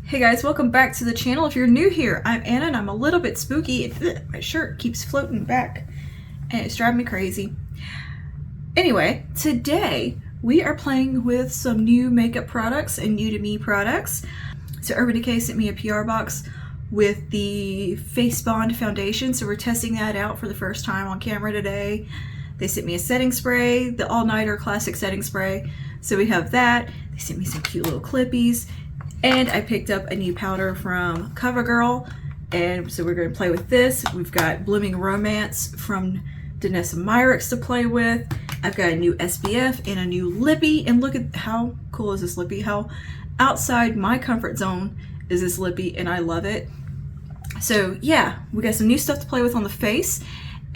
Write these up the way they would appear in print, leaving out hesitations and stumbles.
Hey guys, welcome back to the channel. If you're new here, I'm Anna and I'm a little bit spooky. My shirt keeps floating back and it's driving me crazy. Anyway, today we are playing with some new makeup products and new to me products. So Urban Decay sent me a PR box with the Face Bond foundation, so we're testing that out for the first time on camera today. They sent me a setting spray, the All Nighter Classic Setting Spray. So we have that. They sent me some cute little clippies. And I picked up a new powder from CoverGirl, and so we're going to play with this. We've got Blooming Romance from Danessa Myricks to play with. I've got a new SPF and a new lippy, and look at how cool is this lippy, how outside my comfort zone is this lippy, and I love it. So yeah, we got some new stuff to play with on the face,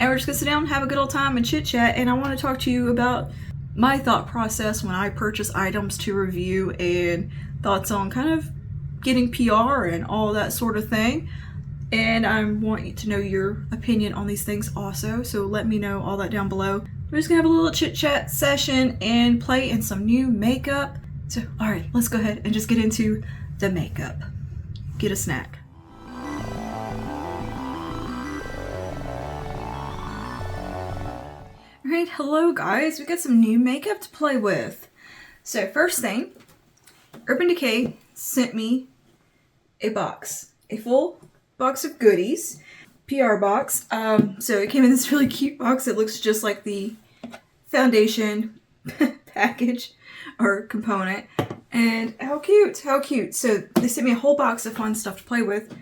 and we're just going to sit down and have a good old time and chit chat, and I want to talk to you about my thought process when I purchase items to review and thoughts on kind of getting PR and all that sort of thing. And I want you to know your opinion on these things also, so let me know all that down below. We're just gonna have a little chit chat session and play in some new makeup. So all right, let's go ahead and just get into the makeup. Get a snack. All right, hello guys, we got some new makeup to play with. So first thing, Urban Decay sent me a box, a full box of goodies, PR box. So it came in this really cute box. It looks just like the foundation package or component. And how cute, how cute. So they sent me a whole box of fun stuff to play with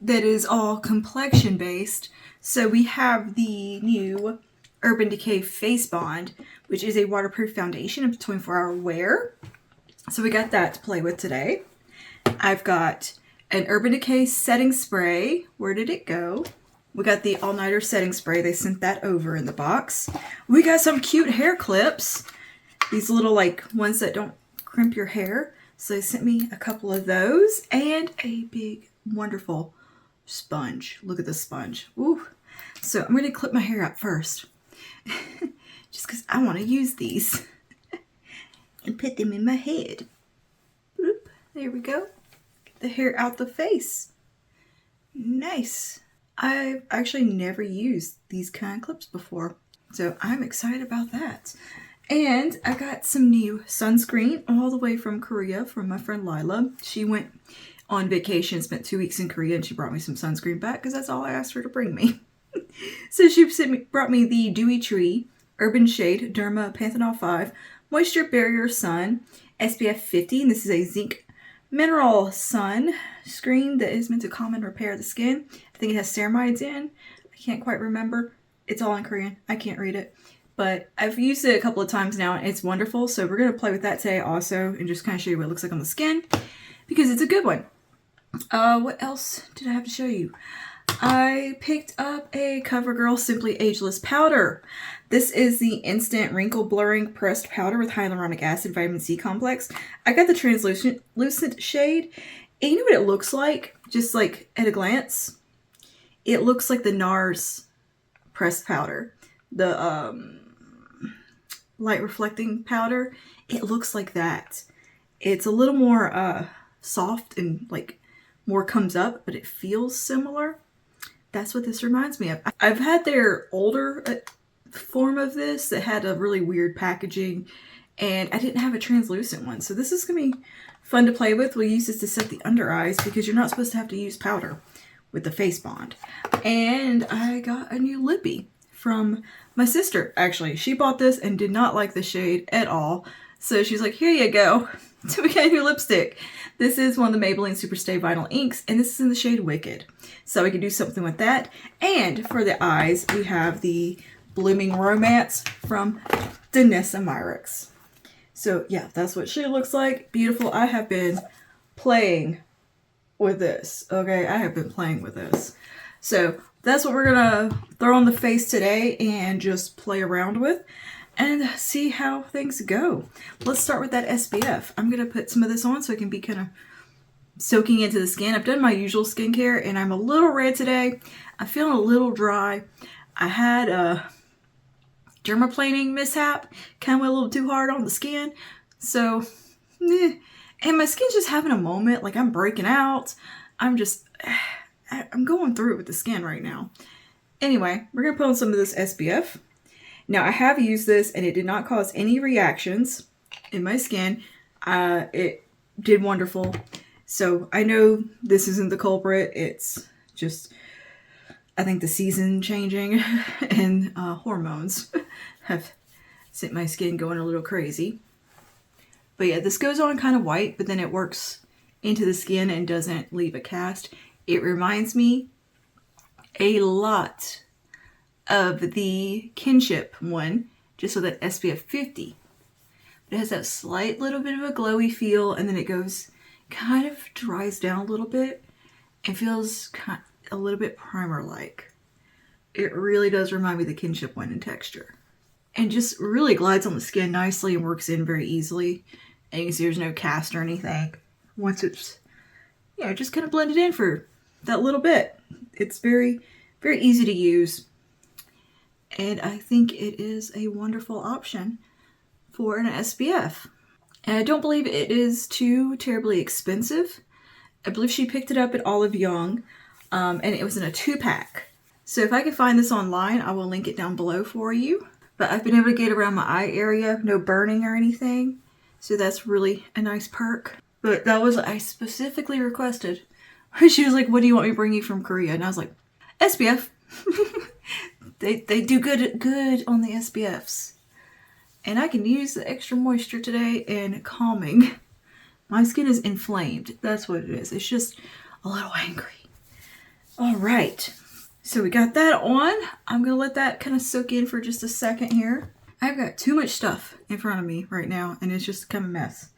that is all complexion based. So we have the new Urban Decay Face Bond, which is a waterproof foundation of 24-hour wear. So we got that to play with today. I've got an Urban Decay setting spray. Where did it go? We got the All Nighter setting spray. They sent that over in the box. We got some cute hair clips. These little like ones that don't crimp your hair. So they sent me a couple of those and a big wonderful sponge. Look at the sponge. Ooh. So I'm going to clip my hair up first. Just because I want to use these. And put them in my head. Boop, there we go. Get the hair out the face. Nice. I've actually never used these kind of clips before, so I'm excited about that. And I got some new sunscreen all the way from Korea from my friend Lila. She went on vacation, spent 2 weeks in Korea, and she brought me some sunscreen back because that's all I asked her to bring me. So she brought me the Dewy Tree Urban Shade Derma Panthenol 5 Moisture Barrier Sun SPF 50, and this is a zinc mineral sun screen that is meant to calm and repair the skin. I think it has ceramides in. I can't quite remember. It's all in Korean. I can't read it. But I've used it a couple of times now and it's wonderful. So we're going to play with that today also and just kind of show you what it looks like on the skin because it's a good one. What else did I have to show you? I picked up a CoverGirl Simply Ageless powder. This is the Instant Wrinkle Blurring Pressed Powder with Hyaluronic Acid Vitamin C Complex. I got the translucent shade. And you know what it looks like? Just like at a glance? It looks like the NARS pressed powder. The light reflecting powder. It looks like that. It's a little more soft and like more comes up, but it feels similar. That's what this reminds me of. I've had their older form of this that had a really weird packaging and I didn't have a translucent one. So this is going to be fun to play with. We'll use this to set the under eyes because you're not supposed to have to use powder with the face bond. And I got a new lippy from my sister. Actually, she bought this and did not like the shade at all. So she's like, here you go. So we got a new lipstick. This is one of the Maybelline Superstay Vinyl Inks, and this is in the shade Wicked. So we can do something with that. And for the eyes, we have the Blooming Romance from Danessa Myricks. So yeah, that's what she looks like. Beautiful. I have been playing with this. Okay, I have been playing with this. So that's what we're gonna throw on the face today and just play around with and see how things go. Let's start with that SPF. I'm gonna put some of this on so it can be kind of soaking into the skin. I've done my usual skincare and I'm a little red today. I'm feeling a little dry. I had a dermaplaning mishap. Kind of went a little too hard on the skin. So And my skin's just having a moment, like I'm breaking out. I'm going through it with the skin right now. Anyway, we're gonna put on some of this SPF. Now I have used this and it did not cause any reactions in my skin. It did wonderful. So I know this isn't the culprit. It's just, I think the season changing and hormones have sent my skin going a little crazy. But yeah, this goes on kind of white, but then it works into the skin and doesn't leave a cast. It reminds me a lot of the Kinship one, just with that SPF 50. But it has that slight little bit of a glowy feel, and then it goes, kind of dries down a little bit and feels kind of a little bit primer-like. It really does remind me of the Kinship one in texture. And just really glides on the skin nicely and works in very easily. And you can see there's no cast or anything. Once it's, just kind of blended in for that little bit. It's very, very easy to use. And I think it is a wonderful option for an SPF. And I don't believe it is too terribly expensive. I believe she picked it up at Olive Young, and it was in a 2-pack. So if I can find this online, I will link it down below for you. But I've been able to get around my eye area, no burning or anything. So that's really a nice perk. But that was, I specifically requested. She was like, what do you want me to bring you from Korea? And I was like, SPF. They do good on the SPFs. And I can use the extra moisture today and calming. My skin is inflamed. That's what it is. It's just a little angry. All right. So we got that on. I'm going to let that kind of soak in for just a second here. I've got too much stuff in front of me right now, and it's just kind of a mess.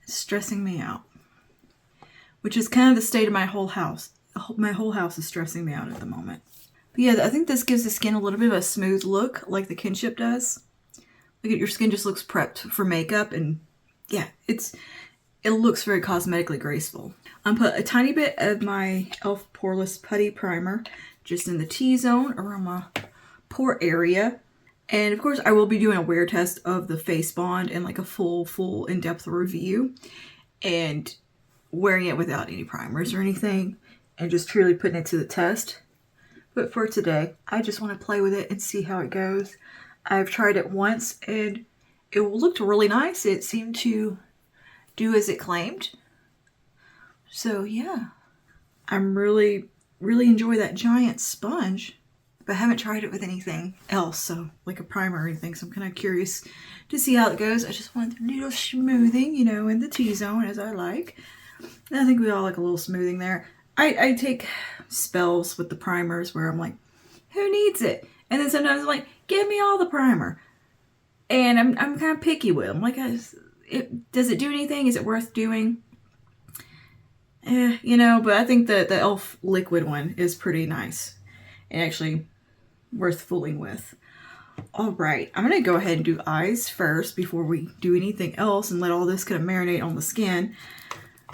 It's stressing me out. Which is kind of the state of my whole house. My whole house is stressing me out at the moment. But yeah, I think this gives the skin a little bit of a smooth look, like the Kinship does. Look at your skin just looks prepped for makeup, and yeah, it looks very cosmetically graceful. I'm put a tiny bit of my e.l.f. Poreless Putty Primer just in the T-zone around my pore area. And of course, I will be doing a wear test of the face bond and like a full in-depth review, and wearing it without any primers or anything, and just truly putting it to the test. But for today, I just want to play with it and see how it goes. I've tried it once and it looked really nice. It seemed to do as it claimed. So yeah, I'm really enjoy that giant sponge, but I haven't tried it with anything else, so like a primer or anything. So I'm kind of curious to see how it goes. I just want a little smoothing, in the T-zone as I like. And I think we all like a little smoothing there. I take spells with the primers where I'm like, who needs it? And then sometimes I'm like, give me all the primer. And I'm kind of picky with them. Like, does it do anything? Is it worth doing? But I think the e.l.f. liquid one is pretty nice. And actually worth fooling with. All right, I'm going to go ahead and do eyes first before we do anything else and let all this kind of marinate on the skin.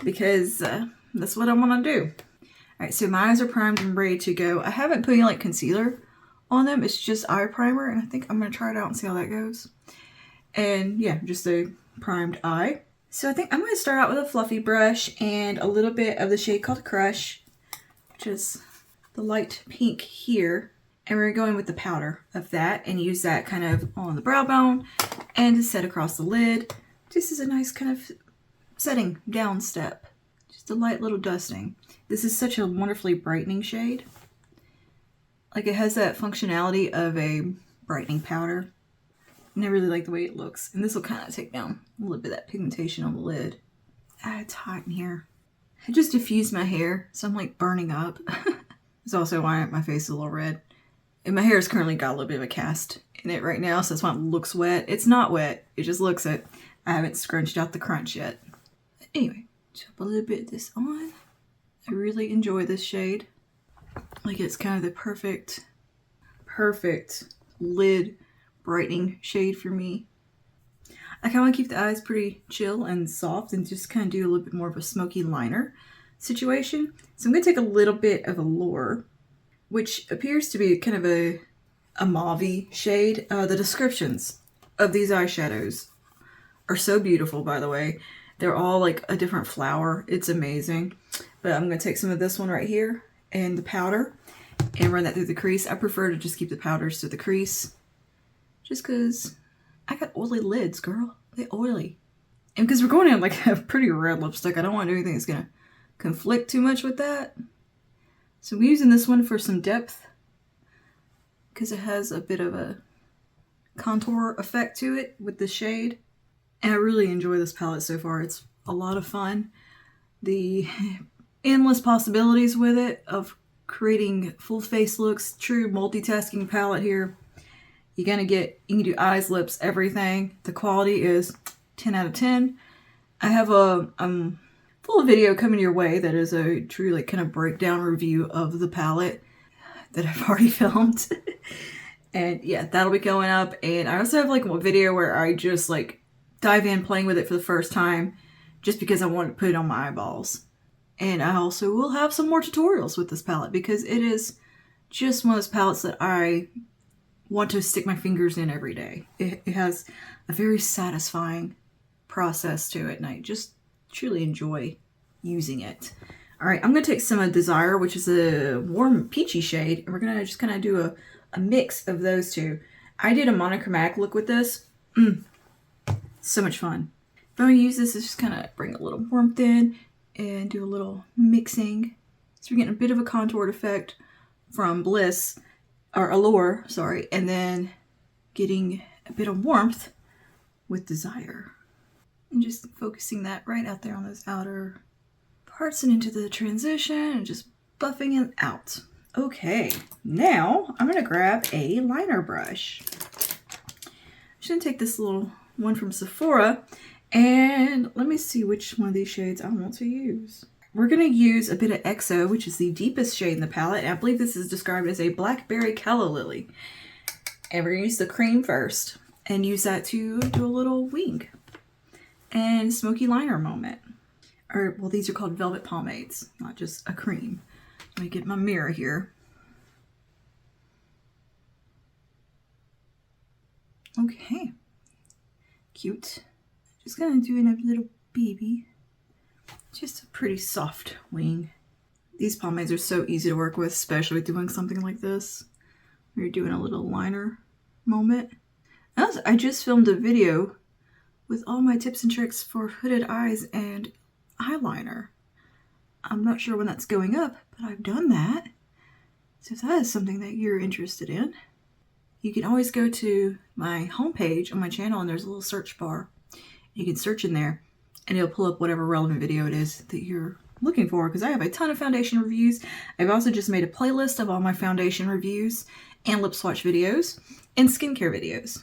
Because that's what I want to do. All right, so my eyes are primed and ready to go. I haven't put any like concealer on them. It's just eye primer, and I think I'm going to try it out and see how that goes. And yeah, just a primed eye. So I think I'm going to start out with a fluffy brush and a little bit of the shade called Crush, which is the light pink here. And we're going with the powder of that and use that kind of on the brow bone and to set across the lid. Just as a nice kind of setting down step. Just a light little dusting. This is such a wonderfully brightening shade. Like, it has that functionality of a brightening powder. And I really like the way it looks. And this will kind of take down a little bit of that pigmentation on the lid. It's hot in here. I just diffused my hair, so I'm like burning up. It's also why my face is a little red. And my hair has currently got a little bit of a cast in it right now, so that's why it looks wet. It's not wet, it just looks it. I haven't scrunched out the crunch yet. But anyway, chop a little bit of this on. I really enjoy this shade. Like, it's kind of the perfect lid brightening shade for me. I kind of want to keep the eyes pretty chill and soft and just kind of do a little bit more of a smoky liner situation. So I'm going to take a little bit of Allure, which appears to be kind of a mauve-y shade. The descriptions of these eyeshadows are so beautiful, by the way. They're all like a different flower. It's amazing. But I'm going to take some of this one right here and the powder and run that through the crease. I prefer to just keep the powders to the crease just because I got oily lids, girl. They're oily. And because we're going in like a pretty red lipstick, I don't want to do anything that's going to conflict too much with that. So I'm using this one for some depth because it has a bit of a contour effect to it with the shade. And I really enjoy this palette so far. It's a lot of fun. The endless possibilities with it of creating full face looks, true multitasking palette here. You can do eyes, lips, everything. The quality is 10 out of 10. I have a full video coming your way that is a true like kind of breakdown review of the palette that I've already filmed. And yeah, that'll be going up. And I also have like a video where I just like dive in playing with it for the first time just because I wanted to put it on my eyeballs. And I also will have some more tutorials with this palette because it is just one of those palettes that I want to stick my fingers in every day. It has a very satisfying process to it and I just truly enjoy using it. All right, I'm going to take some of Desire, which is a warm peachy shade, and we're going to just kind of do a mix of those two. I did a monochromatic look with this. So much fun. If I'm going to use this, it's just kind of bring a little warmth in and do a little mixing. So we're getting a bit of a contoured effect from Bliss, or Allure, sorry, and then getting a bit of warmth with Desire. And just focusing that right out there on those outer parts and into the transition and just buffing it out. Okay, now I'm going to grab a liner brush. I'm just going to take this little one from Sephora and let me see which one of these shades I want to use. We're going to use a bit of XO, which is the deepest shade in the palette. And I believe this is described as a Blackberry Calla Lily. And we're going to use the cream first and use that to do a little wing and smoky liner moment. Or, well, these are called velvet pomades, not just a cream. Let me get my mirror here. Okay. Cute. Just gonna do in a little baby. Just a pretty soft wing. These pomades are so easy to work with, especially doing something like this, where you're doing a little liner moment. I just filmed a video with all my tips and tricks for hooded eyes and eyeliner. I'm not sure when that's going up, but I've done that. So if that is something that you're interested in, you can always go to my homepage on my channel and there's a little search bar. You can search in there and it'll pull up whatever relevant video it is that you're looking for, because I have a ton of foundation reviews. I've also just made a playlist of all my foundation reviews and lip swatch videos and skincare videos,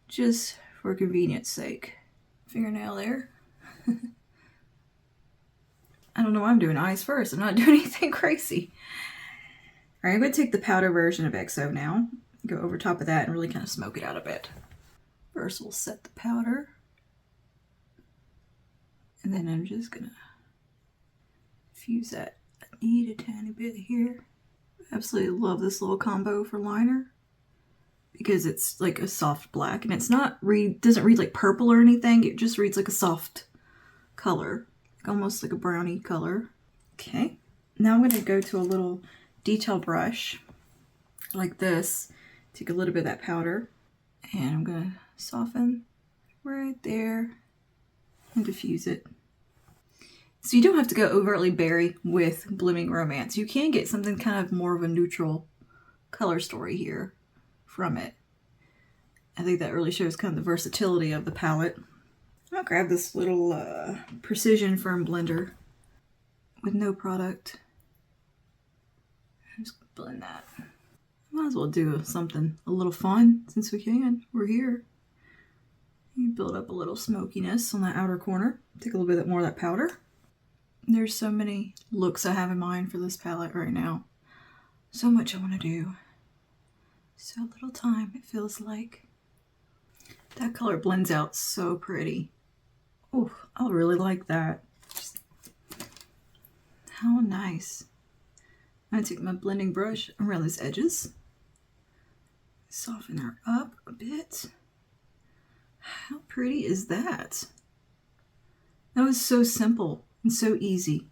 just for convenience sake. Fingernail there. I don't know why I'm doing eyes first. I'm not doing anything crazy. All right, I'm going to take the powder version of XO now, go over top of that and really kind of smoke it out a bit. First we'll set the powder. And then I'm just going to fuse that. I need a tiny bit here. Absolutely love this little combo for liner because it's like a soft black and it's not doesn't read like purple or anything. It just reads like a soft color, almost like a brownie color. Okay, now I'm going to go to a little detail brush like this. Take a little bit of that powder and I'm going to soften right there and diffuse it. So you don't have to go overtly berry with Blooming Romance. You can get something kind of more of a neutral color story here from it. I think that really shows kind of the versatility of the palette. I'll grab this little Precision Firm blender with no product. Just blend that. Might as well do something a little fun since we can. We're here. You build up a little smokiness on that outer corner. Take a little bit more of that powder. There's so many looks I have in mind for this palette right now. So much I want to do. So little time, it feels like. That color blends out so pretty. Oh, I really like that. Just, how nice. I'm going to take my blending brush around those edges. Soften her up a bit. How pretty is that? That was so simple and so easy.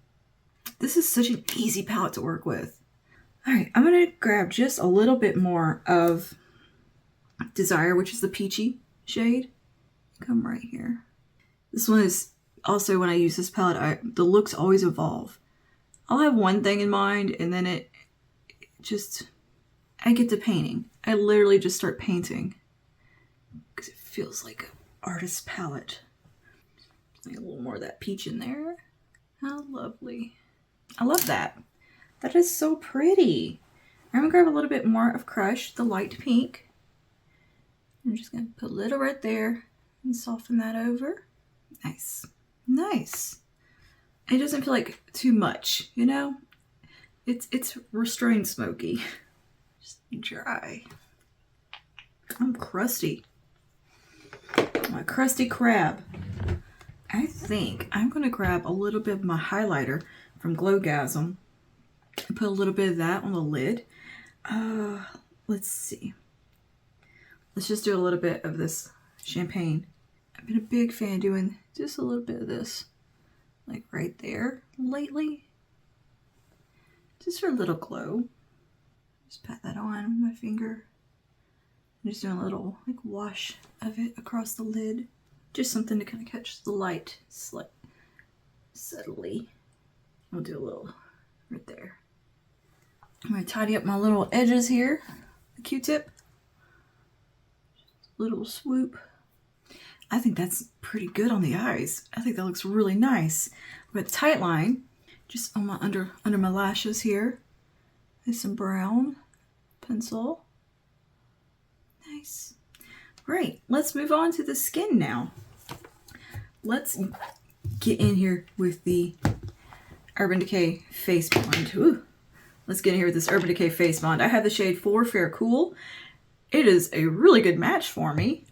This is such an easy palette to work with. All right, I'm going to grab just a little bit more of Desire, which is the peachy shade. Come right here. This one is also, when I use this palette, the looks always evolve. I'll have one thing in mind and then I get to painting. I literally just start painting because it feels like an artist's palette. A little more of that peach in there. How lovely. I love that. That is so pretty. I'm going to grab a little bit more of Crush, the light pink. I'm just going to put a little right there and soften that over. Nice. Nice. It doesn't feel like too much, you know? It's restrained smoky. Just dry. I'm crusty. I'm a crusty crab. I think I'm going to grab a little bit of my highlighter from Glowgasm and put a little bit of that on the lid. Let's see. Let's just do a little bit of this champagne. I've been a big fan doing just a little bit of this, like right there lately. Just for a little glow. Just pat that on with my finger. I'm just doing a little like wash of it across the lid. Just something to kind of catch the light subtly. I'll do a little right there. I'm going to tidy up my little edges here. The Q-tip. Little swoop. I think that's pretty good on the eyes. I think that looks really nice. With tight line, just on my under my lashes here. There's some brown pencil. Nice. Great. Let's move on to the skin now. Let's get in here with the Urban Decay Face Bond. Ooh. Let's get in here with this Urban Decay Face Bond. I have the shade 4 Fair Cool. It is a really good match for me.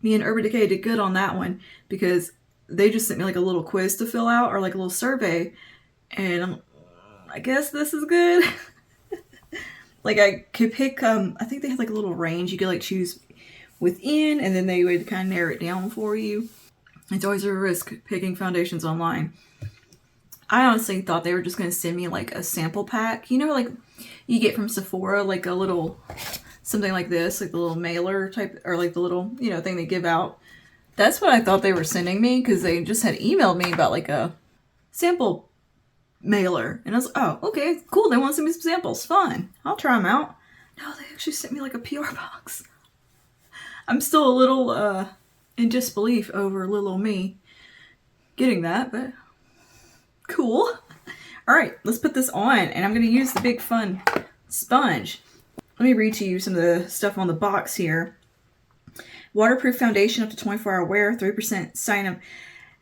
Me and Urban Decay did good on that one because they just sent me like a little quiz to fill out or like a little survey. And I guess this is good. Like I could pick, I think they had like a little range you could like choose within and then they would kind of narrow it down for you. It's always a risk picking foundations online. I honestly thought they were just going to send me like a sample pack. You know, like you get from Sephora, like a little, something like this, like the little mailer type, or like the little, you know, thing they give out. That's what I thought they were sending me because they just had emailed me about like a sample mailer. And I was like, oh, okay, cool. They want to send me some samples. Fun. I'll try them out. No, they actually sent me like a PR box. I'm still a little in disbelief over little old me getting that, but cool. All right, let's put this on, and I'm going to use the big fun sponge. Let me read to you some of the stuff on the box here. Waterproof foundation up to 24-hour wear, 3%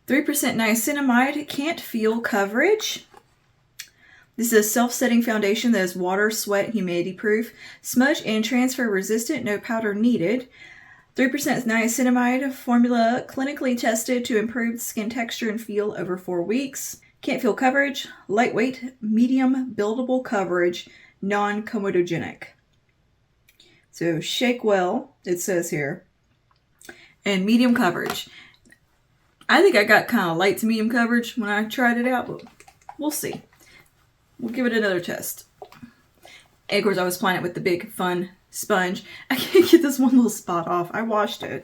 niacinamide, can't feel coverage. This is a self-setting foundation that is water, sweat, humidity proof, smudge and transfer resistant, no powder needed. 3% niacinamide formula clinically tested to improve skin texture and feel over 4 weeks. Can't feel coverage, lightweight, medium buildable coverage, non-comedogenic. So shake well, it says here, and medium coverage. I think I got kind of light to medium coverage when I tried it out, but we'll see. We'll give it another test. And of course, I was applying it with the big fun sponge. I can't get this one little spot off. I washed it.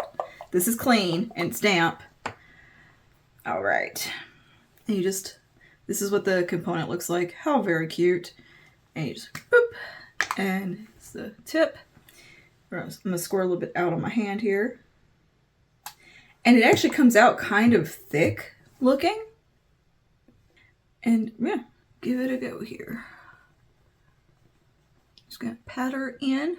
This is clean and it's damp. All right. And you just, this is what the component looks like. How very cute. And you just boop. And it's the tip. I'm going to squirt a little bit out on my hand here. And it actually comes out kind of thick looking. And yeah, give it a go here. Just going to pat her in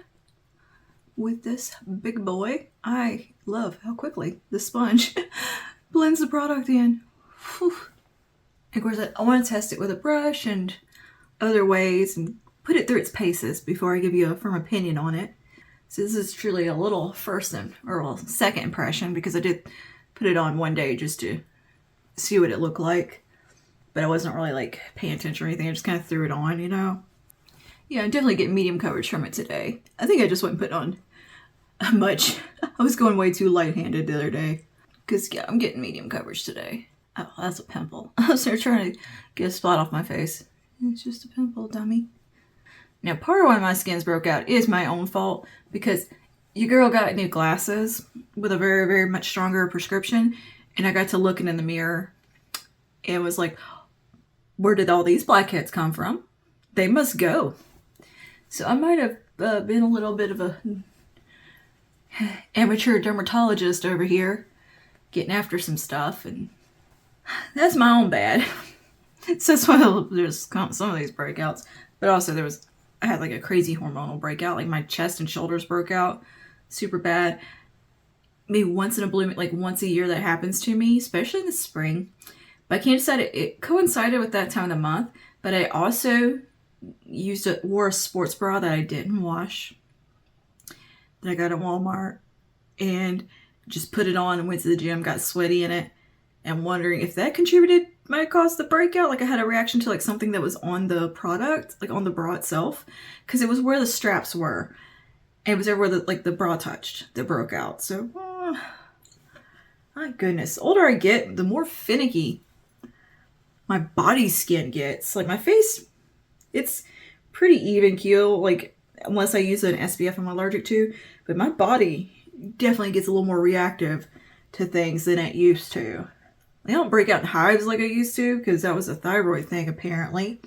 with this big boy. I love how quickly the sponge blends the product in. Whew. Of course, I want to test it with a brush and other ways and put it through its paces before I give you a firm opinion on it. So this is truly a little second impression because I did put it on one day just to see what it looked like. But I wasn't really like paying attention or anything. I just kind of threw it on, you know. Yeah, I'm definitely getting medium coverage from it today. I think I just wouldn't put on much. I was going way too light-handed the other day. Because, yeah, I'm getting medium coverage today. Oh, that's a pimple. I was trying to get a spot off my face. It's just a pimple, dummy. Now, part of why my skin's broke out is my own fault because your girl got new glasses with a very, very much stronger prescription, and I got to looking in the mirror and was like, where did all these blackheads come from? They must go. So I might have been a little bit of a amateur dermatologist over here, getting after some stuff, and that's my own bad. So that's why there's some of these breakouts, but also I had like a crazy hormonal breakout, like my chest and shoulders broke out super bad. Maybe once in a blue, like once a year that happens to me, especially in the spring. But I can't decide it coincided with that time of the month. But I also wore a sports bra that I didn't wash, that I got at Walmart, and just put it on and went to the gym, got sweaty in it, and wondering if that might have caused the breakout. Like I had a reaction to like something that was on the product, like on the bra itself, because it was where the straps were. And it was everywhere that the bra touched that broke out. So, my goodness. The older I get, the more finicky my body skin gets. Like my face, it's pretty even keel, like unless I use an SPF I'm allergic to. But my body definitely gets a little more reactive to things than it used to. I don't break out in hives like I used to because that was a thyroid thing apparently.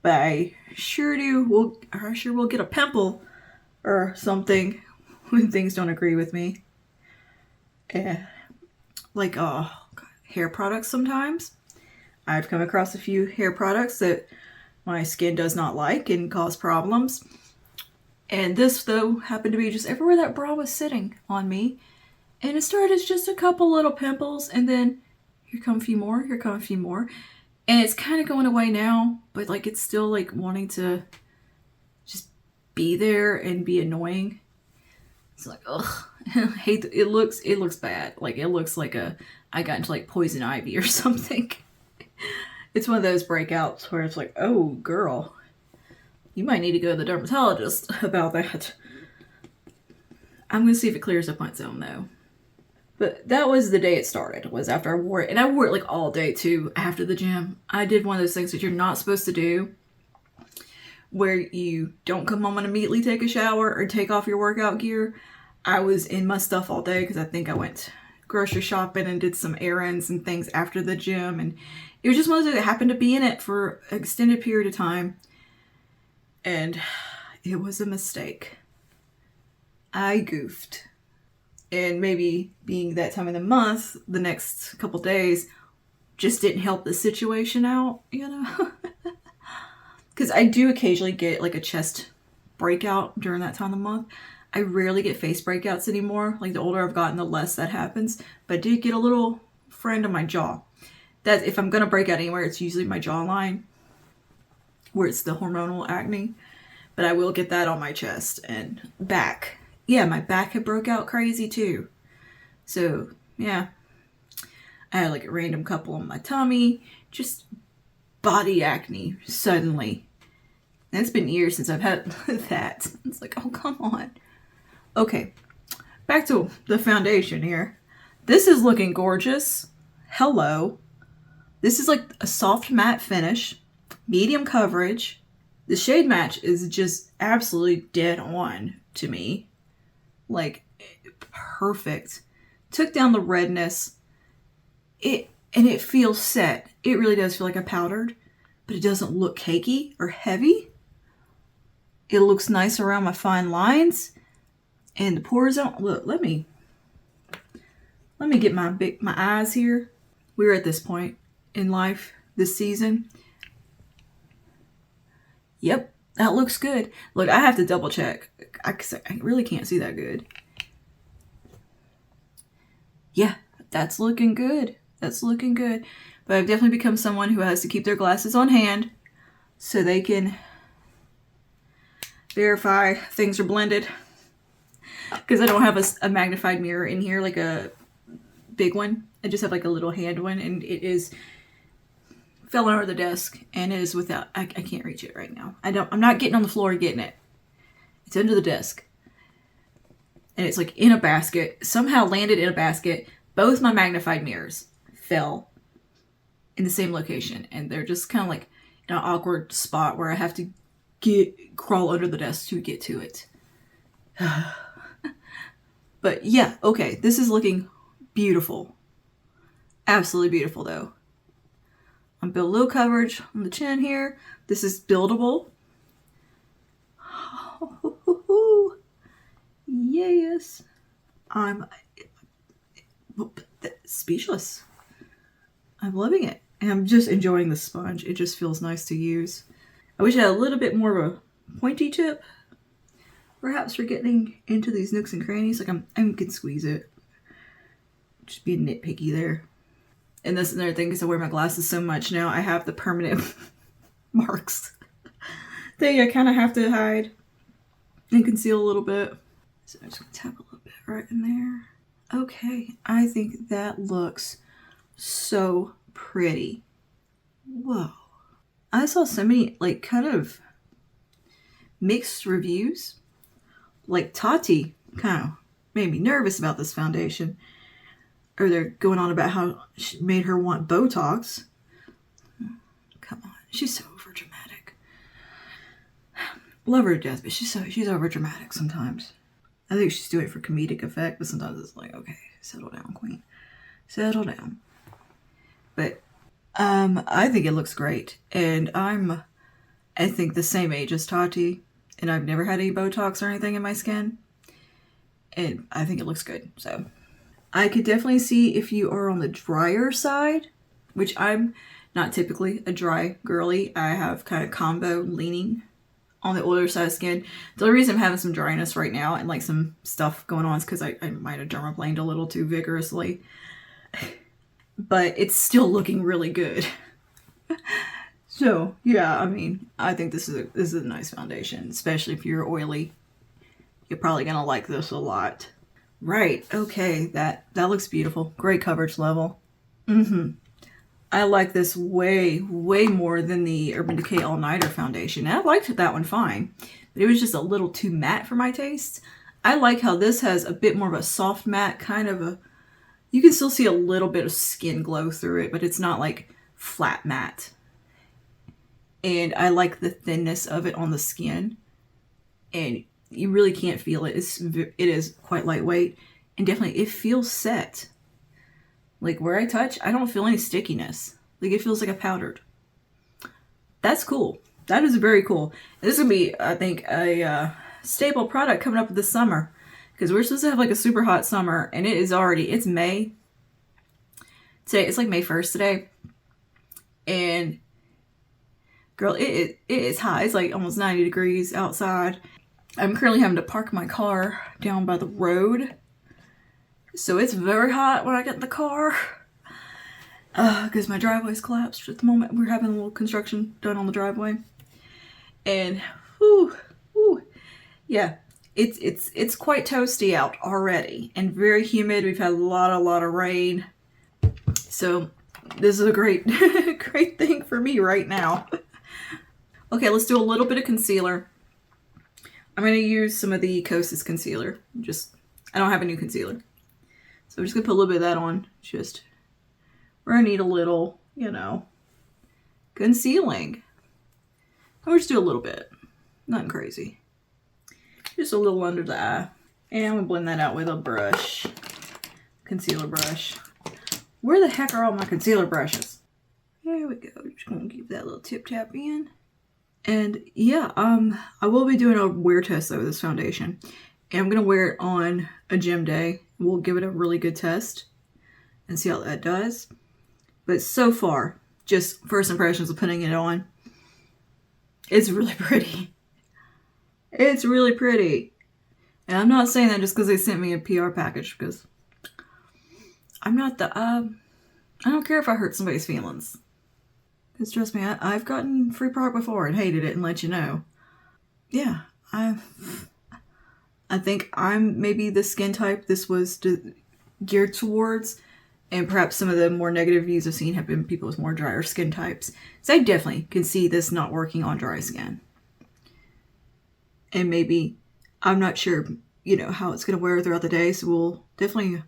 But I sure will get a pimple or something when things don't agree with me. Like hair products sometimes. I've come across a few hair products that my skin does not like and cause problems. And this, though, happened to be just everywhere that bra was sitting on me. And it started as just a couple little pimples, and then here come a few more, here come a few more. And it's kind of going away now, but like it's still like wanting to just be there and be annoying. It's like, ugh, I hate it looks bad. Like it looks like I got into like poison ivy or something. It's one of those breakouts where it's like, oh girl, you might need to go to the dermatologist about that. I'm gonna see if it clears up on its own though. But that was the day it started, was after I wore it. And I wore it like all day too after the gym. I did one of those things that you're not supposed to do, where you don't come home and immediately take a shower or take off your workout gear. I was in my stuff all day because I think I went grocery shopping and did some errands and things after the gym. And it was just one of those that happened to be in it for an extended period of time. And it was a mistake. I goofed. And maybe being that time of the month, the next couple days just didn't help the situation out, you know? Because I do occasionally get like a chest breakout during that time of the month. I rarely get face breakouts anymore. Like the older I've gotten, the less that happens. But I did get a little friend on my jaw. That if I'm going to break out anywhere, it's usually my jawline, where it's the hormonal acne. But I will get that on my chest and back. Yeah, my back had broke out crazy too. So, yeah. I had like a random couple on my tummy. Just body acne suddenly. And it's been years since I've had that. It's like, oh, come on. Okay, back to the foundation here. This is looking gorgeous. Hello. This is like a soft matte finish. Medium coverage. The shade match is just absolutely dead on to me. Like, perfect. Took down the redness. And it feels set. It really does feel like a powdered, but it doesn't look cakey or heavy. It looks nice around my fine lines. And the pores don't look. Let me get my eyes here. We're at this point in life this season. Yep, that looks good. Look, I have to double check. I really can't see that good. Yeah, that's looking good. That's looking good. But I've definitely become someone who has to keep their glasses on hand so they can verify things are blended. Because I don't have a magnified mirror in here, like a big one. I just have like a little hand one, and it is fell under the desk, and it is without. I can't reach it right now. I'm not getting on the floor getting it. It's under the desk, and it's like in a basket. Somehow landed in a basket. Both my magnified mirrors fell in the same location, and they're just kind of like in an awkward spot where I have to crawl under the desk to get to it. But yeah, okay, this is looking beautiful. Absolutely beautiful, though. I'm build low coverage on the chin here. This is buildable. Yes. I'm speechless. I'm loving it. And I'm just enjoying the sponge. It just feels nice to use. I wish I had a little bit more of a pointy tip. Perhaps for getting into these nooks and crannies. Like I can squeeze it. Just being nitpicky there. And that's another thing, because I wear my glasses so much now, I have the permanent marks that I kind of have to hide and conceal a little bit. So I'm just going to tap a little bit right in there. Okay, I think that looks so pretty. Whoa. I saw so many, like, kind of mixed reviews. Like, Tati kind of made me nervous about this foundation. Or they're going on about how she made her want Botox. Come on, she's so overdramatic. Love her to death, but she's overdramatic sometimes. I think she's doing it for comedic effect, but sometimes it's like, okay, settle down, queen. Settle down. But I think it looks great. And I think the same age as Tati. And I've never had any Botox or anything in my skin. And I think it looks good. So I could definitely see if you are on the drier side, which I'm not typically a dry girly. I have kind of combo leaning on the older side of skin. The only reason I'm having some dryness right now and like some stuff going on is because I might have dermaplaned a little too vigorously. But it's still looking really good. So yeah, I mean, I think this is a nice foundation, especially if you're oily. You're probably gonna like this a lot. Right, okay, that looks beautiful. Great coverage level. I like this way, way more than the Urban Decay All Nighter foundation. And I liked that one fine, but it was just a little too matte for my taste. I like how this has a bit more of a soft matte, kind of a, you can still see a little bit of skin glow through it, but it's not like flat matte. And I like the thinness of it on the skin. And you really can't feel it. It is quite lightweight. And definitely, it feels set. Like, where I touch, I don't feel any stickiness. Like, it feels like a powdered. That's cool. That is very cool. And this is going to be, I think, a staple product coming up this summer. Because we're supposed to have, like, a super hot summer. And it's May. Today, it's like May 1st today. And, girl, it is hot. It's like almost 90 degrees outside. I'm currently having to park my car down by the road. So it's very hot when I get in the car. Because my driveway's collapsed at the moment. We're having a little construction done on the driveway. And, yeah, it's quite toasty out already. And very humid. We've had a lot of rain. So this is a great, great thing for me right now. Okay, let's do a little bit of concealer. I'm going to use some of the Kosas concealer. I don't have a new concealer. So I'm just going to put a little bit of that on. Just where I need a little, concealing. I'll just do a little bit. Nothing crazy. Just a little under the eye. And I'm going to blend that out with a brush. Concealer brush. Where the heck are all my concealer brushes? There we go. Just going to give that little tip tap in. And yeah, I will be doing a wear test though with this foundation. And I'm going to wear it on a gym day. We'll give it a really good test and see how that does. But so far, just first impressions of putting it on, it's really pretty. It's really pretty. And I'm not saying that just because they sent me a PR package, because I'm not the, I don't care if I hurt somebody's feelings. Because trust me, I've gotten free product before and hated it and let you know. Yeah, I think I'm maybe the skin type this was geared towards. And perhaps some of the more negative views I've seen have been people with more drier skin types. So I definitely can see this not working on dry skin. And maybe, I'm not sure, how it's going to wear throughout the day. So we'll definitely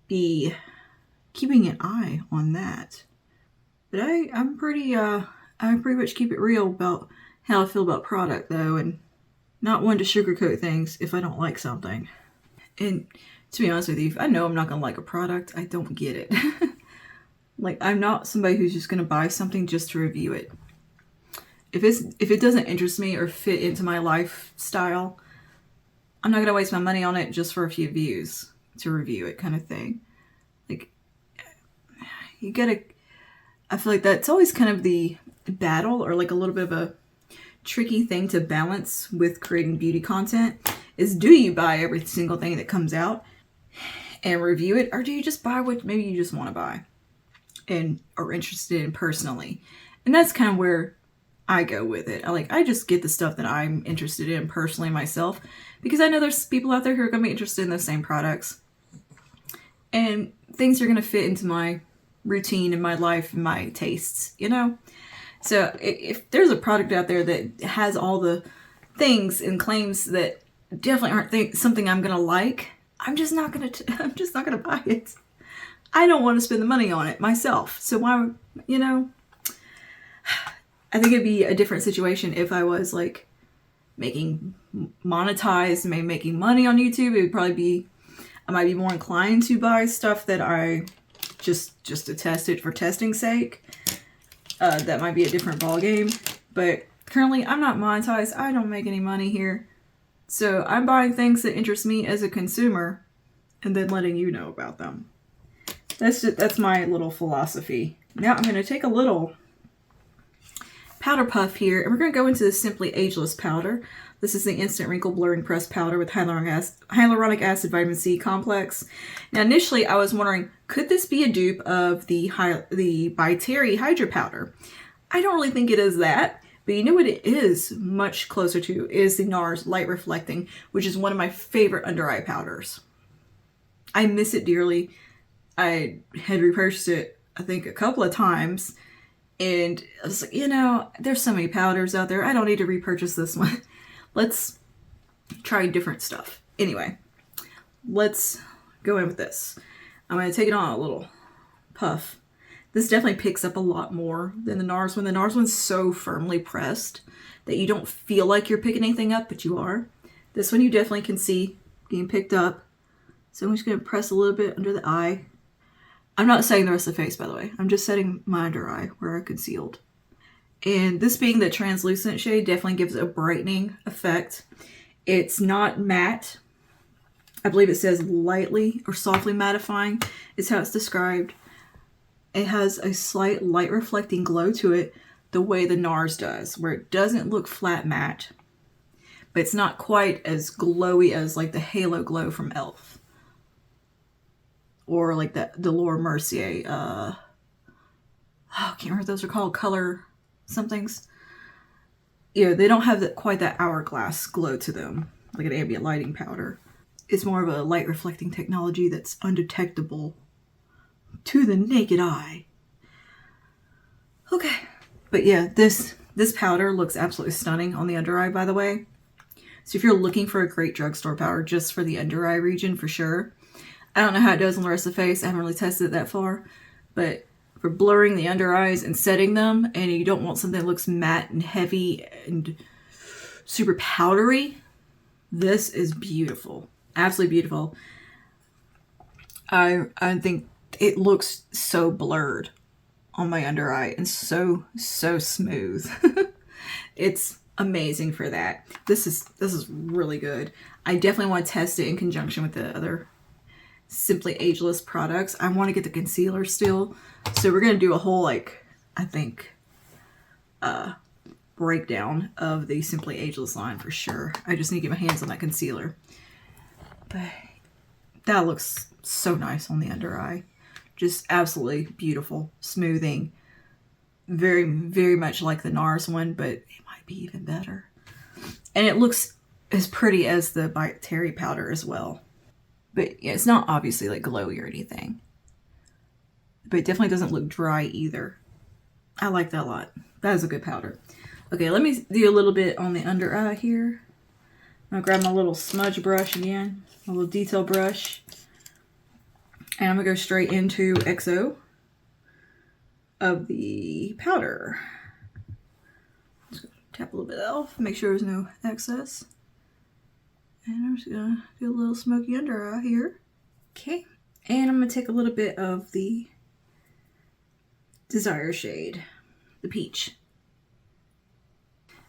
be keeping an eye on that. But I'm pretty much keep it real about how I feel about product though, and not one to sugarcoat things if I don't like something. And to be honest with you, if I know I'm not gonna like a product, I don't get it. Like, I'm not somebody who's just gonna buy something just to review it. If it doesn't interest me or fit into my lifestyle, I'm not gonna waste my money on it just for a few views to review it, kind of thing. Like, you gotta. I feel like that's always kind of the battle, or like a little bit of a tricky thing to balance with creating beauty content. Is, do you buy every single thing that comes out and review it, or do you just buy what maybe you just want to buy and are interested in personally? And that's kind of where I go with it. I just get the stuff that I'm interested in personally myself, because I know there's people out there who are going to be interested in those same products, and things are going to fit into my routine and my life and my tastes, you know? So if there's a product out there that has all the things and claims that definitely aren't something I'm going to like, I'm just not going to buy it. I don't want to spend the money on it myself. So why, you know, I think it'd be a different situation if I was like making monetized, maybe making money on YouTube. It would probably be, I might be more inclined to buy stuff that I just to test it for testing's sake. That might be a different ball game. But currently I'm not monetized. I don't make any money here. So I'm buying things that interest me as a consumer and then letting you know about them. That's my little philosophy. Now I'm going to take a little powder puff here, and we're going to go into the Simply Ageless powder. This is the Instant Wrinkle Blurring Pressed Powder with hyaluronic acid vitamin C complex. Now initially I was wondering, could this be a dupe of the By Terry Hydra powder? I don't really think it is that, but you know what it is much closer to is the NARS Light Reflecting, which is one of my favorite under eye powders. I miss it dearly. I had repurchased it, I think, a couple of times, and I was like, you know, there's so many powders out there. I don't need to repurchase this one. Let's try different stuff. Anyway, let's go in with this. I'm going to take it on a little puff. This definitely picks up a lot more than the NARS one. The NARS one's so firmly pressed that you don't feel like you're picking anything up, but you are. This one you definitely can see being picked up. So I'm just going to press a little bit under the eye. I'm not setting the rest of the face, by the way. I'm just setting my under eye where I concealed. And this being the translucent shade definitely gives a brightening effect. It's not matte. I believe it says lightly or softly mattifying is how it's described. It has a slight light reflecting glow to it, the way the NARS does, where it doesn't look flat matte, but it's not quite as glowy as like the Halo Glow from e.l.f. Or like that Laura Mercier, I can't remember what those are called, color somethings. You know, they don't have quite that hourglass glow to them, like an ambient lighting powder. It's more of a light reflecting technology that's undetectable to the naked eye. Okay, but yeah, this powder looks absolutely stunning on the under eye, by the way. So if you're looking for a great drugstore powder just for the under eye region, for sure. I don't know how it does on the rest of the face. I haven't really tested it that far. But for blurring the under eyes and setting them, and you don't want something that looks matte and heavy and super powdery, this is beautiful. Absolutely beautiful. I think it looks so blurred on my under eye and so smooth. It's amazing for that. This is really good. I definitely want to test it in conjunction with the other Simply Ageless products. I want to get the concealer still, so we're gonna do a whole, like, I think breakdown of the Simply Ageless line for sure. I just need to get my hands on that concealer, but that looks so nice on the under eye. Just absolutely beautiful, smoothing, very much like the NARS one, but it might be even better, and it looks as pretty as the By Terry powder as well. But yeah, it's not obviously like glowy or anything. But it definitely doesn't look dry either. I like that a lot. That is a good powder. Okay, let me do a little bit on the under eye here. I'm gonna grab my little smudge brush again, my little detail brush. And I'm gonna go straight into XO. of the powder. Just tap a little bit off, make sure there's no excess. And I'm just gonna do a little smoky under eye here. Okay, and I'm gonna take a little bit of the Desire shade, the peach,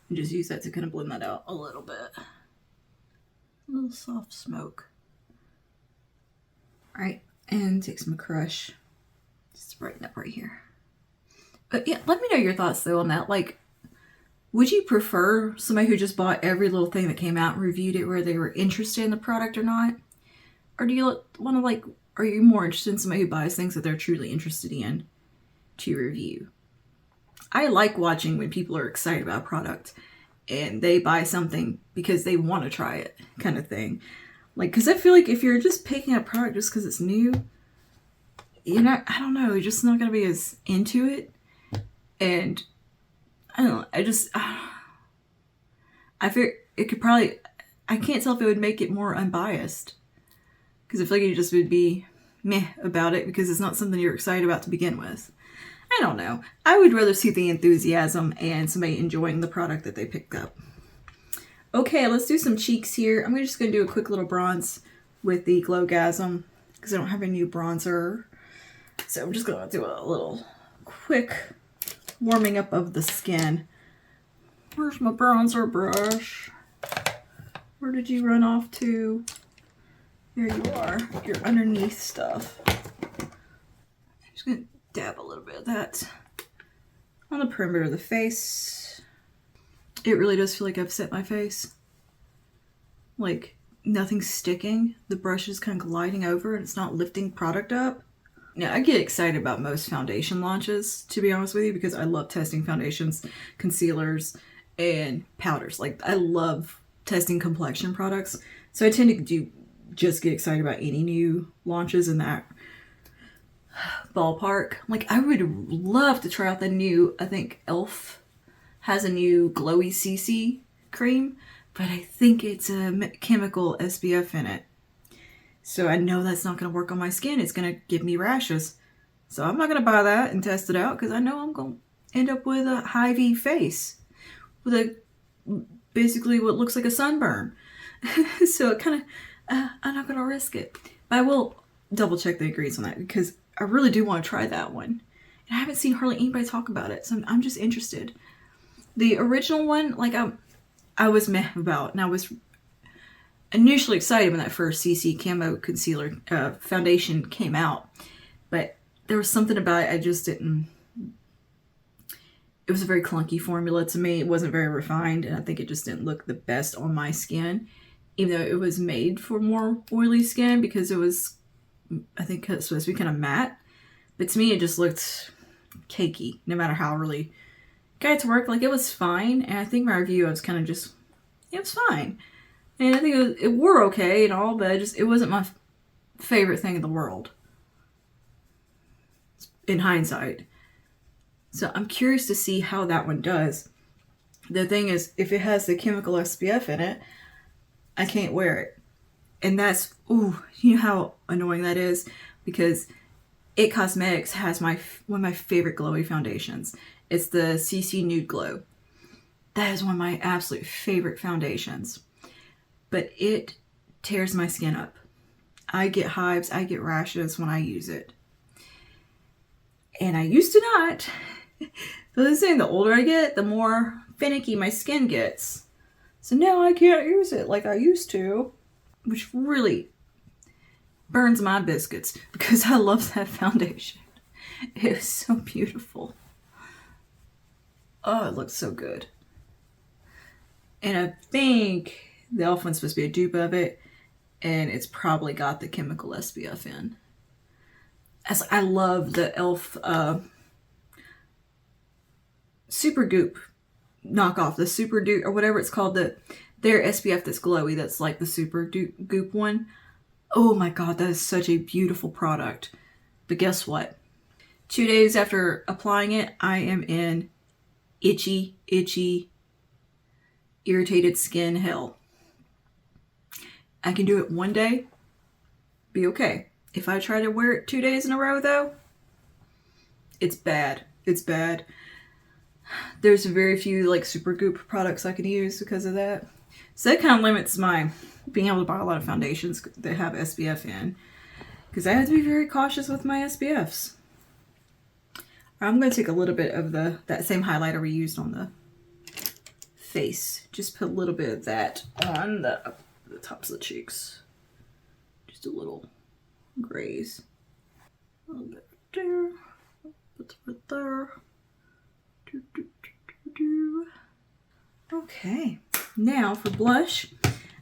and just use that to kind of blend that out a little bit. A little soft smoke. All right, and take some Crush, just to brighten up right here. But yeah, let me know your thoughts though on that. Like, would you prefer somebody who just bought every little thing that came out and reviewed it, where they were interested in the product or not? Or do you want to, like, are you more interested in somebody who buys things that they're truly interested in to review? I like watching when people are excited about a product and they buy something because they want to try it, kind of thing. Like, because I feel like if you're just picking up a product just because it's new, you're not, I don't know, you're just not going to be as into it. And I don't know, I fear it could probably, I can't tell if it would make it more unbiased. Because I feel like you just would be meh about it because it's not something you're excited about to begin with. I don't know. I would rather see the enthusiasm and somebody enjoying the product that they picked up. Okay, let's do some cheeks here. I'm just going to do a quick little bronze with the Glowgasm because I don't have a new bronzer. So I'm just going to do a little quick warming up of the skin. Where's my bronzer brush? Where did you run off to? There you are. Your underneath stuff. I'm just going to dab a little bit of that on the perimeter of the face. It really does feel like I've set my face. Like, nothing's sticking. The brush is kind of gliding over and it's not lifting product up. Now, I get excited about most foundation launches, to be honest with you, because I love testing foundations, concealers, and powders. Like, I love testing complexion products. So I tend to just get excited about any new launches in that ballpark. Like, I would love to try out the new, I think e.l.f. has a new glowy CC cream, but I think it's a chemical SPF in it. So I know that's not going to work on my skin. It's going to give me rashes. So I'm not going to buy that and test it out because I know I'm going to end up with a Hy-Vee face with a basically what looks like a sunburn. So it kind of, I'm not going to risk it. But I will double check the ingredients on that because I really do want to try that one. And I haven't seen hardly anybody talk about it, so I'm just interested. The original one, like I was meh about, and I was initially excited when that first CC Camo Concealer foundation came out. But there was something about it I just didn't... It was a very clunky formula to me. It wasn't very refined, and I think it just didn't look the best on my skin. Even though it was made for more oily skin because it was, I think it's supposed to be kind of matte. But to me, it just looked cakey, no matter how I really got it to work. Like, it was fine, and I think my review, I was kind of just, it was fine. And I think it wore okay and all, but it wasn't my favorite thing in the world. In hindsight. So I'm curious to see how that one does. The thing is, if it has the chemical SPF in it, I can't wear it. And that's, ooh, you know how annoying that is? Because It Cosmetics has one of my favorite glowy foundations. It's the CC Nude Glow. That is one of my absolute favorite foundations. But it tears my skin up. I get hives, I get rashes when I use it. And I used to not. But the saying, the older I get, the more finicky my skin gets. So now I can't use it like I used to. Which really burns my biscuits because I love that foundation. It was so beautiful. Oh, it looks so good. And I think the e.l.f. one's supposed to be a dupe of it. And it's probably got the chemical SPF in. As I love the e.l.f. Super Goop knockoff. The Super Dupe, or whatever it's called. Their SPF that's glowy. That's like the Super Goop one. Oh my god, that is such a beautiful product. But guess what? 2 days after applying it, I am in itchy, irritated skin hell. I can do it one day, be okay. If I try to wear it 2 days in a row though, it's bad. it's bad. There's very few like super goop products I can use because of that. So that kind of limits my being able to buy a lot of foundations that have SPF in, because I have to be very cautious with my SPFs. I'm going to take a little bit of that same highlighter we used on the face. Just put a little bit of that on the tops of the cheeks. Just a little graze. A little bit there. Put it there. Okay, now for blush,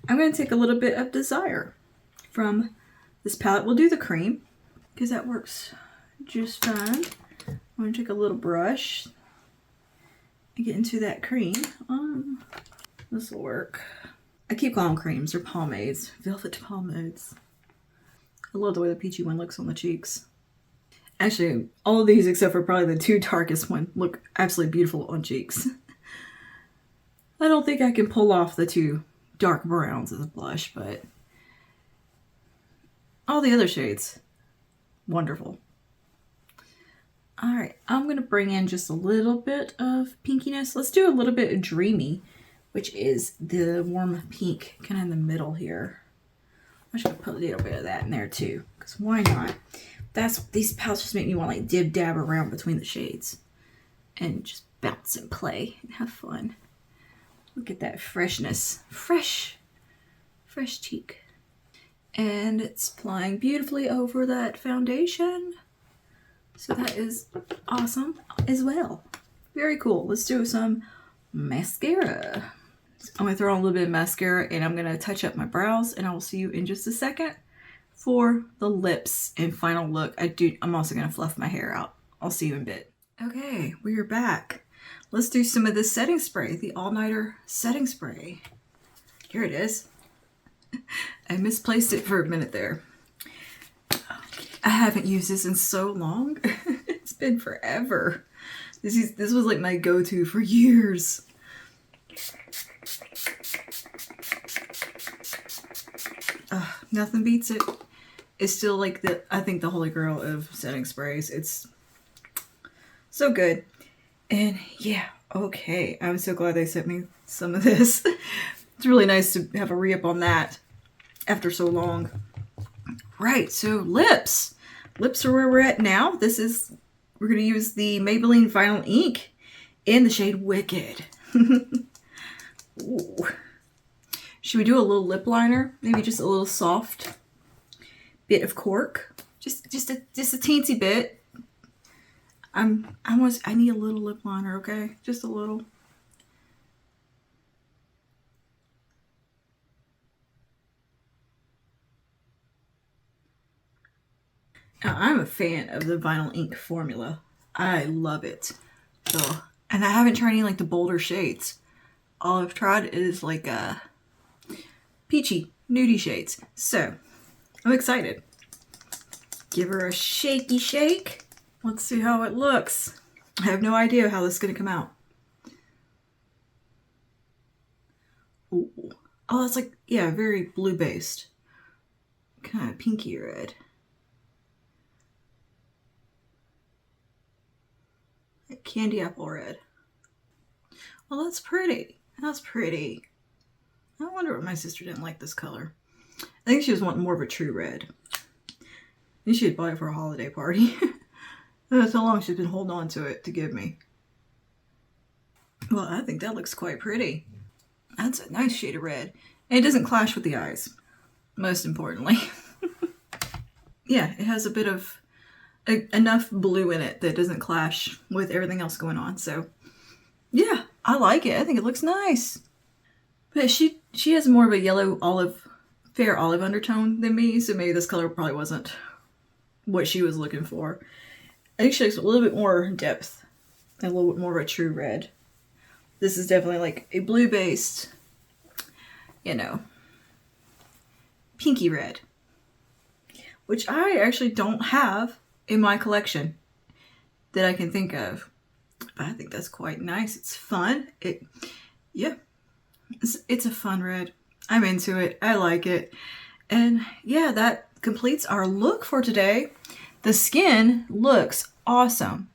I'm going to take a little bit of Desire from this palette. We'll do the cream because that works just fine. I'm going to take a little brush and get into that cream. This will work. I keep calling them creams. They're pomades. Velvet pomades. I love the way the peachy one looks on the cheeks. Actually, all of these except for probably the two darkest ones look absolutely beautiful on cheeks. I don't think I can pull off the two dark browns as a blush, but all the other shades, wonderful. All right, I'm going to bring in just a little bit of pinkiness. Let's do a little bit of Dreamy, which is the warm pink kind of in the middle here. I'm just going to put a little bit of that in there too, because why not? These palettes just make me want to like dib dab around between the shades and just bounce and play and have fun. Look at that freshness. Fresh cheek. And it's applying beautifully over that foundation. So that is awesome as well. Very cool. Let's do some mascara. I'm going to throw on a little bit of mascara and I'm going to touch up my brows, and I will see you in just a second for the lips and final look. I'm also going to fluff my hair out. I'll see you in a bit. Okay, we are back. Let's do some of this setting spray, the all-nighter setting spray. Here it is. I misplaced it for a minute there. Okay. I haven't used this in so long. It's been forever. This was like my go-to for years. Nothing beats it. It's still like I think the holy grail of setting sprays. It's so good. And yeah, okay. I'm so glad they sent me some of this. It's really nice to have a re-up on that after so long. Right, so lips. Lips are where we're at now. We're going to use the Maybelline Vinyl Ink in the shade Wicked. Ooh. Should we do a little lip liner? Maybe just a little soft bit of cork. Just a teensy bit. I need a little lip liner, okay? Just a little. Now, I'm a fan of the Vinyl Ink formula. I love it. Ugh. And I haven't tried any like the bolder shades. All I've tried is like peachy, nudie shades. So, I'm excited. Give her a shaky shake. Let's see how it looks. I have no idea how this is going to come out. Ooh. Oh, it's like, yeah, very blue based. Kind of pinky red. Like candy apple red. Well, that's pretty. That's pretty. I wonder what my sister didn't like this color. I think she was wanting more of a true red. And she had bought it for a holiday party. That's how long she's been holding on to it to give me. Well, I think that looks quite pretty. That's a nice shade of red. And it doesn't clash with the eyes, most importantly. Yeah, it has a bit of enough blue in it that doesn't clash with everything else going on. So, yeah, I like it. I think it looks nice. But she has more of a yellow fair olive undertone than me, so maybe this color probably wasn't what she was looking for. I think she likes a little bit more depth and a little bit more of a true red. This is definitely like a blue-based, pinky red, which I actually don't have in my collection that I can think of. But I think that's quite nice. It's fun. It's a fun red. I'm into it. I like it. And yeah, that completes our look for today. The skin looks awesome.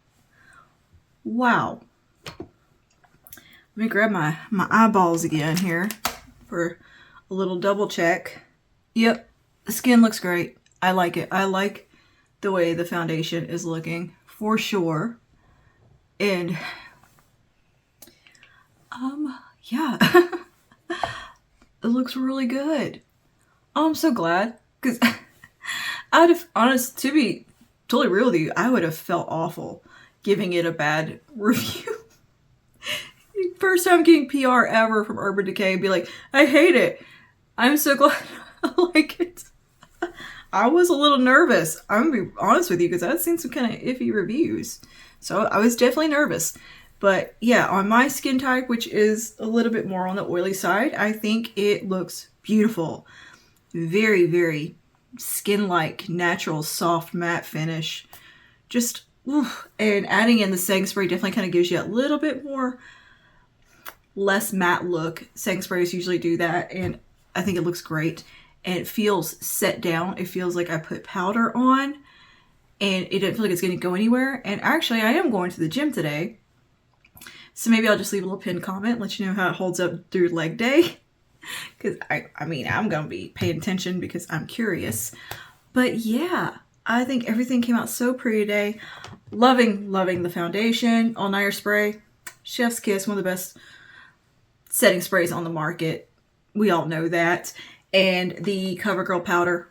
Wow. Let me grab my eyeballs again here for a little double check. Yep, the skin looks great. I like it. I like the way the foundation is looking for sure. And yeah, it looks really good. Oh, I'm so glad, because I'd have, honest, to be totally real with you, I would have felt awful giving it a bad review. First time getting PR ever from Urban Decay, be like, I hate it. I'm so glad I like it. I was a little nervous. I'm gonna be honest with you, because I'd seen some kind of iffy reviews. So I was definitely nervous. But yeah, on my skin type, which is a little bit more on the oily side, I think it looks beautiful. Very, very skin-like, natural, soft, matte finish. Just, oof. And adding in the setting spray definitely kind of gives you a little bit more, less matte look. Setting sprays usually do that, and I think it looks great. And it feels set down. It feels like I put powder on, and it doesn't feel like it's going to go anywhere. And actually, I am going to the gym today, so maybe I'll just leave a little pinned comment, let you know how it holds up through leg day. Because, I mean, I'm going to be paying attention because I'm curious. But yeah, I think everything came out so pretty today. Loving the foundation. All-Nighter spray. Chef's Kiss, one of the best setting sprays on the market. We all know that. And the CoverGirl powder.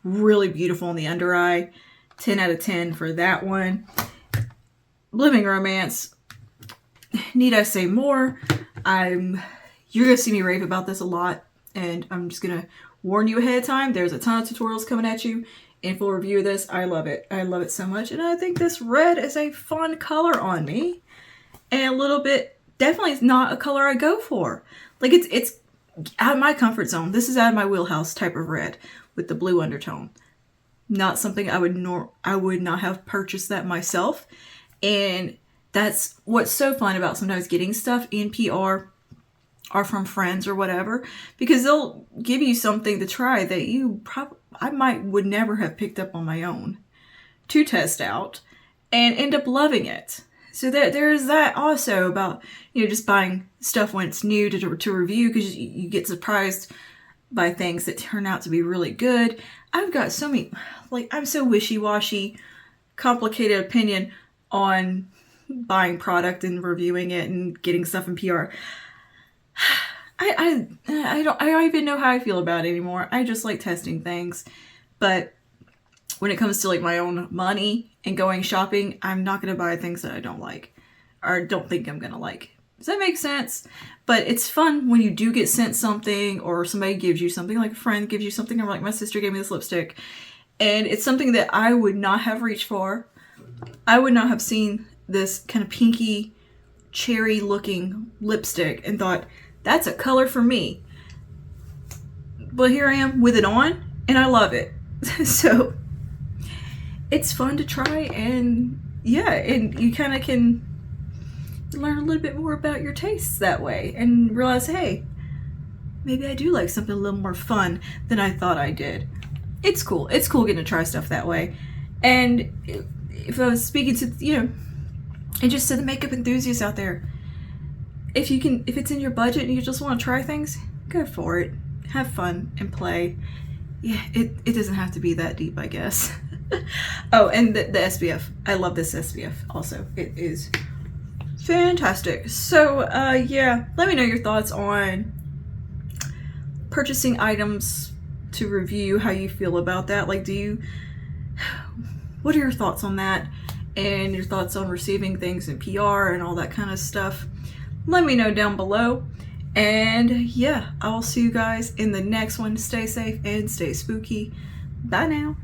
Really beautiful on the under eye. 10 out of 10 for that one. Blooming Romance. Need I say more? You're going to see me rave about this a lot, and I'm just going to warn you ahead of time. There's a ton of tutorials coming at you in full review of this. I love it. I love it so much, and I think this red is a fun color on me, and a little bit, definitely not a color I go for. Like, it's out of my comfort zone. This is out of my wheelhouse type of red with the blue undertone. Not something I would not have purchased that myself, and that's what's so fun about sometimes getting stuff in PR or from friends or whatever, because they'll give you something to try that I would never have picked up on my own to test out and end up loving it. So there's that also about, just buying stuff when it's new to review, because you get surprised by things that turn out to be really good. I've got so many, I'm so wishy-washy, complicated opinion on buying product and reviewing it and getting stuff in PR. I don't even know how I feel about it anymore. I just like testing things. But when it comes to my own money and going shopping, I'm not going to buy things that I don't like or don't think I'm going to like. Does that make sense? But it's fun when you do get sent something, or somebody gives you something, like a friend gives you something, or like my sister gave me this lipstick, and it's something that I would not have reached for. I would not have seen this kind of pinky cherry looking lipstick and thought, that's a color for me. But here I am with it on, and I love it. So it's fun to try, and yeah, and you kind of can learn a little bit more about your tastes that way and realize, hey, maybe I do like something a little more fun than I thought I did. It's cool. It's cool getting to try stuff that way. And if I was speaking to, and just to the makeup enthusiasts out there, if it's in your budget and you just want to try things, go for it. Have fun and play. Yeah, it doesn't have to be that deep, I guess. Oh, and the SPF. I love this SPF also. It is fantastic. So, yeah, let me know your thoughts on purchasing items to review, how you feel about that. What are your thoughts on that? And your thoughts on receiving things in PR and all that kind of stuff. Let me know down below. And yeah, I will see you guys in the next one. Stay safe and stay spooky. Bye now.